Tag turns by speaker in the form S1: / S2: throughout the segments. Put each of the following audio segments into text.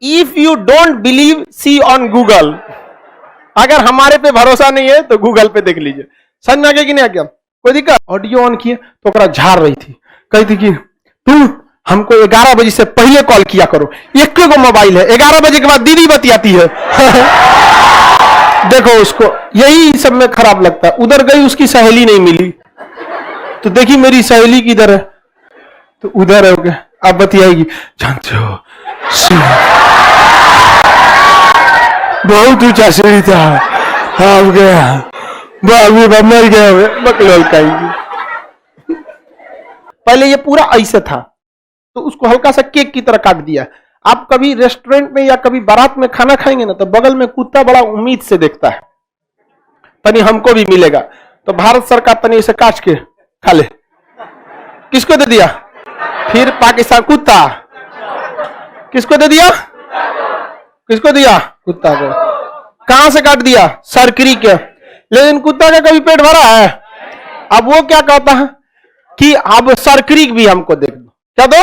S1: If you don't believe see on Google. अगर हमारे पे भरोसा नहीं है तो गूगल पे देख लीजिए। समझ में आ गया कि नहीं आ गया? कोई दिक्कत? ऑडियो ऑन किए तो ओकरा झाड़ रही थी, कही थी कि तू हमको 11 बजे से पहले कॉल किया करो, एक को मोबाइल है, 11 बजे के बाद दीदी बतियाती है। देखो उसको यही सब में खराब लगता है। उधर गई उसकी सहेली नहीं मिली, तो देखी मेरी सहेली किधर है, तो उधर है, ओके अब बतियाएगी। जानते हो बहुत ऊंचा सीढ़ी था, अब गया बाबू मर गया, बकलोल खाएगी। पहले ये पूरा ऐसे था, तो उसको हल्का सा केक की तरह काट दिया। आप कभी रेस्टोरेंट में या कभी बारात में खाना खाएंगे ना, तो बगल में कुत्ता बड़ा उम्मीद से देखता है तनी हमको भी मिलेगा, तो भारत सरकार तनी इसे काट के खा ले। किसको दे दिया? फिर पाकिस्तान कुत्ता किसको दे दिया? किसको दिया? कुत्ता को। कहां से काट दिया? सरकरी के। लेकिन कुत्ता का कभी पेट भरा है? अब वो क्या कहता है कि अब सरकरी भी हमको दे दो। क्या दो?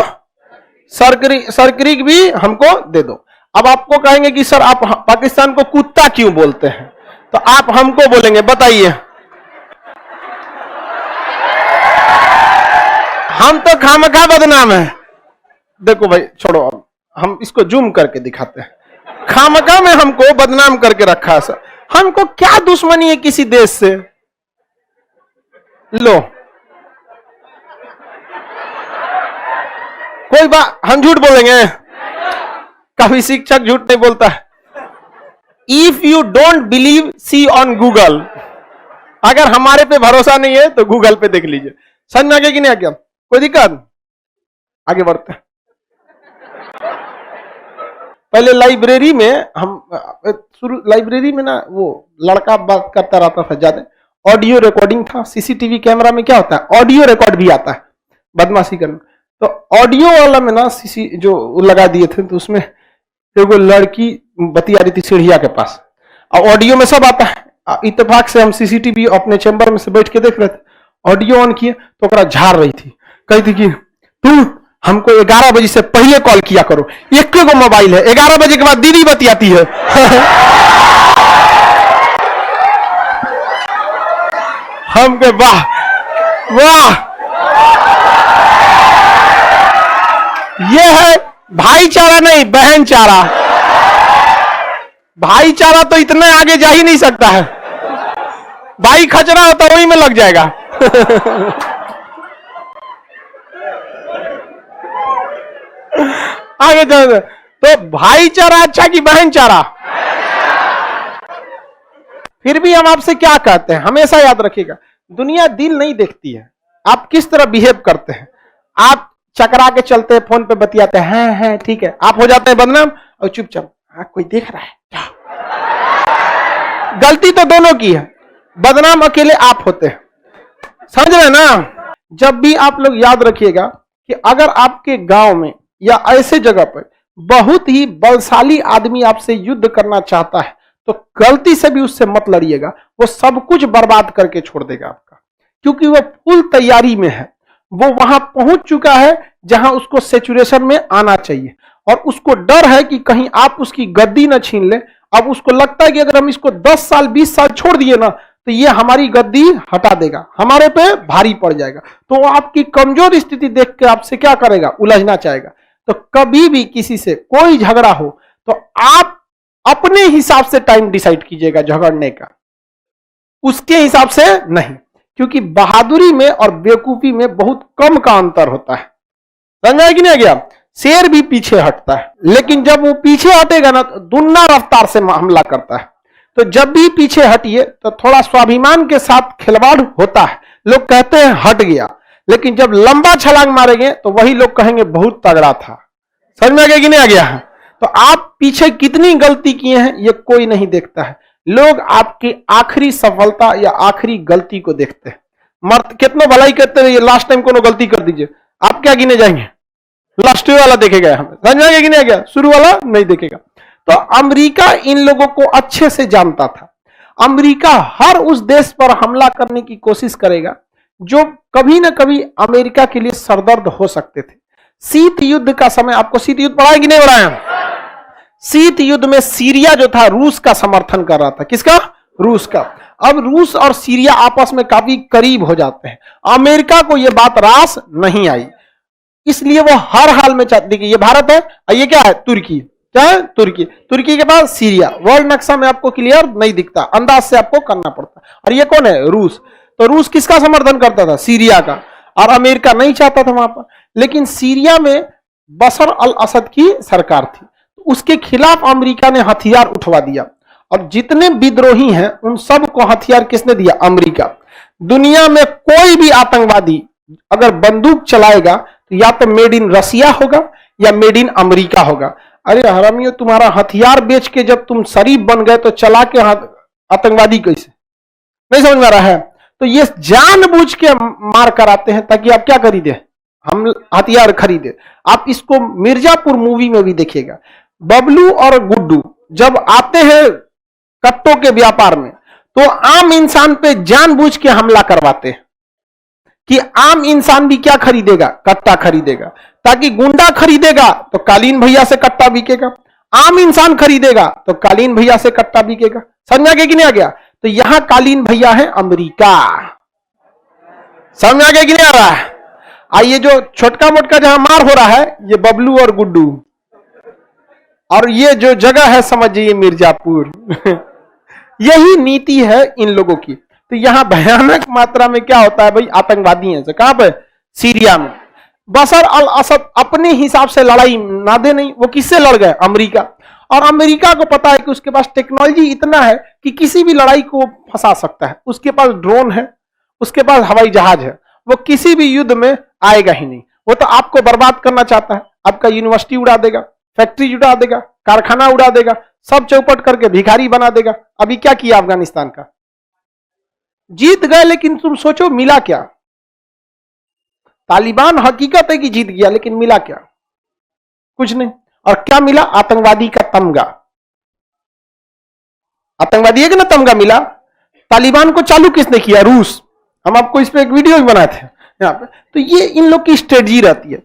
S1: सरकरी भी हमको दे दो। अब आपको कहेंगे कि सर आप पाकिस्तान को कुत्ता क्यों बोलते हैं, तो आप हमको बोलेंगे बताइए। हम तो खामखा बदनाम है। देखो भाई छोड़ो, अब हम इसको जूम करके दिखाते हैं। खामखा में हमको बदनाम करके रखा है सर। हमको क्या दुश्मनी है किसी देश से? लो कोई बात, हम झूठ बोलेंगे? कभी शिक्षक झूठ नहीं बोलता है। If you don't believe see on Google. अगर हमारे पे भरोसा नहीं है तो गूगल पे देख लीजिए। समझ में आ गया कि नहीं आ गया? कोई दिक्कत? आगे बढ़ते हैं। पहले लाइब्रेरी में लाइब्रेरी में ना वो लड़का बात करता रहता था ज्यादा, ऑडियो रिकॉर्डिंग था। सीसीटीवी कैमरा में क्या होता है, ऑडियो रिकॉर्ड भी आता है बदमाशी करने। तो ऑडियो वाला में ना सीसी जो लगा दिए थे, तो उसमें एगो लड़की बतिया रही थी सीढ़िया के पास, और ऑडियो में सब आता है। इत्तेफाक से हम सीसीटीवी अपने चैम्बर में से बैठ के देख रहे थे, ऑडियो ऑन किए तो ओकरा झाड़ रही थी, कही थी कि तू हमको 11 बजे से पहले कॉल किया करो, एक को मोबाइल है, 11 बजे के बाद दीदी बतियाती है। हम के वाह वाह, ये है भाईचारा नहीं बहनचारा। भाईचारा तो इतने आगे जा ही नहीं सकता है। भाई खचरा होता वही में लग जाएगा। आगे चल, तो भाईचारा अच्छा कि बहनचारा? फिर भी हम आपसे क्या कहते हैं, हमेशा याद रखिएगा, दुनिया दिल नहीं देखती है, आप किस तरह बिहेव करते हैं। आप चकरा के चलते हैं, फोन पे बतियाते हैं, हैं ठीक है, आप हो जाते हैं बदनाम और चुपचाप, हाँ कोई देख रहा है। गलती तो दोनों की है, बदनाम अकेले आप होते हैं। समझ रहे ना? जब भी आप लोग याद रखिएगा कि अगर आपके गांव में या ऐसे जगह पर बहुत ही बलशाली आदमी आपसे युद्ध करना चाहता है, तो गलती से भी उससे मत लड़िएगा, वो सब कुछ बर्बाद करके छोड़ देगा आपका, क्योंकि वो फुल तैयारी में है। वो वहां पहुंच चुका है जहां उसको सैचुरेशन में आना चाहिए, और उसको डर है कि कहीं आप उसकी गद्दी न छीन ले। अब उसको लगता है कि अगर हम इसको 10 साल 20 साल छोड़ दिए ना, तो ये हमारी गद्दी हटा देगा, हमारे पे भारी पड़ जाएगा। तो वो आपकी कमजोर स्थिति देख के आपसे क्या करेगा, उलझना चाहेगा। तो कभी भी किसी से कोई झगड़ा हो तो आप अपने हिसाब से टाइम डिसाइड कीजिएगा झगड़ने का, उसके हिसाब से नहीं, क्योंकि बहादुरी में और बेवकूफी में बहुत कम का अंतर होता है। समझा कि नहीं गया? शेर भी पीछे हटता है, लेकिन जब वो पीछे हटेगा ना तो दुगना रफ्तार से हमला करता है। तो जब भी पीछे हटिए तो थोड़ा स्वाभिमान के साथ खिलवाड़ होता है। लोग कहते हैं हट गया, लेकिन जब लंबा छलांग मारेंगे तो वही लोग कहेंगे बहुत तगड़ा था। समझ में आ गया कि नहीं आ गया? तो आप पीछे कितनी गलती किए हैं ये कोई नहीं देखता है, लोग आपकी आखिरी सफलता या आखिरी गलती को देखते हैं। मर्द कितना भलाई करते रहिए, लास्ट टाइम कोनो गलती कर दीजिए, आप क्या गिने जाएंगे? लास्ट वाला देखेगा, हमें समझ में आ गया कि नहीं आ गया? शुरू वाला नहीं देखेगा। तो अमेरिका इन लोगों को अच्छे से जानता था। अमेरिका हर उस देश पर हमला करने की कोशिश करेगा जो कभी ना कभी अमेरिका के लिए सरदर्द हो सकते थे। शीत युद्ध का समय, आपको शीत युद्ध पढ़ा है कि नहीं पढ़ा है? शीत युद्ध में सीरिया जो था रूस का समर्थन कर रहा था। किसका? रूस का। अब रूस और सीरिया आपस में काफी करीब हो जाते हैं। अमेरिका को यह बात रास नहीं आई, इसलिए वो हर हाल में चाहती कि ये भारत है और ये क्या है? तुर्की। क्या है? तुर्की। तुर्की के बाद सीरिया। वर्ल्ड नक्शा में आपको क्लियर नहीं दिखता, अंदाज से आपको करना पड़ता। और ये कौन है? रूस। तो रूस किसका समर्थन करता था? सीरिया का। और अमेरिका नहीं चाहता था वहां पर। लेकिन सीरिया में बशर अल असद की सरकार थी, तो उसके खिलाफ अमेरिका ने हथियार उठवा दिया। और जितने विद्रोही हैं उन सबको हथियार किसने दिया? अमेरिका। दुनिया में कोई भी आतंकवादी अगर बंदूक चलाएगा तो या तो मेड इन रसिया होगा या मेड इन अमेरिका होगा। अरे हरामियों, तुम्हारा हथियार बेच के जब तुम शरीफ बन गए तो चला के आतंकवादी कैसे? नहीं समझ में आ रहा है? तो ये जानबूझ के मार कराते हैं ताकि आप क्या खरीदे? हम हथियार खरीदे। आप इसको मिर्जापुर मूवी में भी देखिएगा। बबलू और गुड्डू जब आते हैं कट्टों के व्यापार में तो आम इंसान पे जानबूझ के हमला करवाते हैं कि आम इंसान भी क्या खरीदेगा? कट्टा खरीदेगा। ताकि गुंडा खरीदेगा तो कालीन भैया से कट्टा बिकेगा, आम इंसान खरीदेगा तो कालीन भैया से कट्टा बिकेगा। समझ आ गया कि नहीं आ गया? तो यहां कालीन भैया है अमेरिका। समझ आ गया कि नहीं आ रहा है? आइए, जो छोटका मोटका जहां मार हो रहा है ये बबलू और गुड्डू, और ये जो जगह है समझिए मिर्जापुर। यही नीति है इन लोगों की। तो यहां भयानक मात्रा में क्या होता है भाई? आतंकवादी हैं। कहां पे? सीरिया में। बशर अल असद अपने हिसाब से लड़ाई ना दे नहीं, वो किससे लड़ गए? अमेरिका। और अमेरिका को पता है कि उसके पास टेक्नोलॉजी इतना है कि किसी भी लड़ाई को फंसा सकता है। उसके पास ड्रोन है, उसके पास हवाई जहाज है, वो किसी भी युद्ध में आएगा ही नहीं। वो तो आपको बर्बाद करना चाहता है। आपका यूनिवर्सिटी उड़ा देगा, फैक्ट्री उड़ा देगा, कारखाना उड़ा देगा, सब चौपट करके भिखारी बना देगा। अभी क्या किया अफगानिस्तान का? जीत गए, लेकिन तुम सोचो मिला क्या? तालिबान हकीकत है कि जीत गया, लेकिन मिला क्या? कुछ नहीं। और क्या मिला? आतंकवादी का तमगा। आतंकवादी है कि ना तमगा मिला। तालिबान को चालू किसने किया? रूस। हम आपको इस पे एक वीडियो भी बनाए थे यहाँ पे। तो ये इन लोग की स्ट्रेटजी रहती है।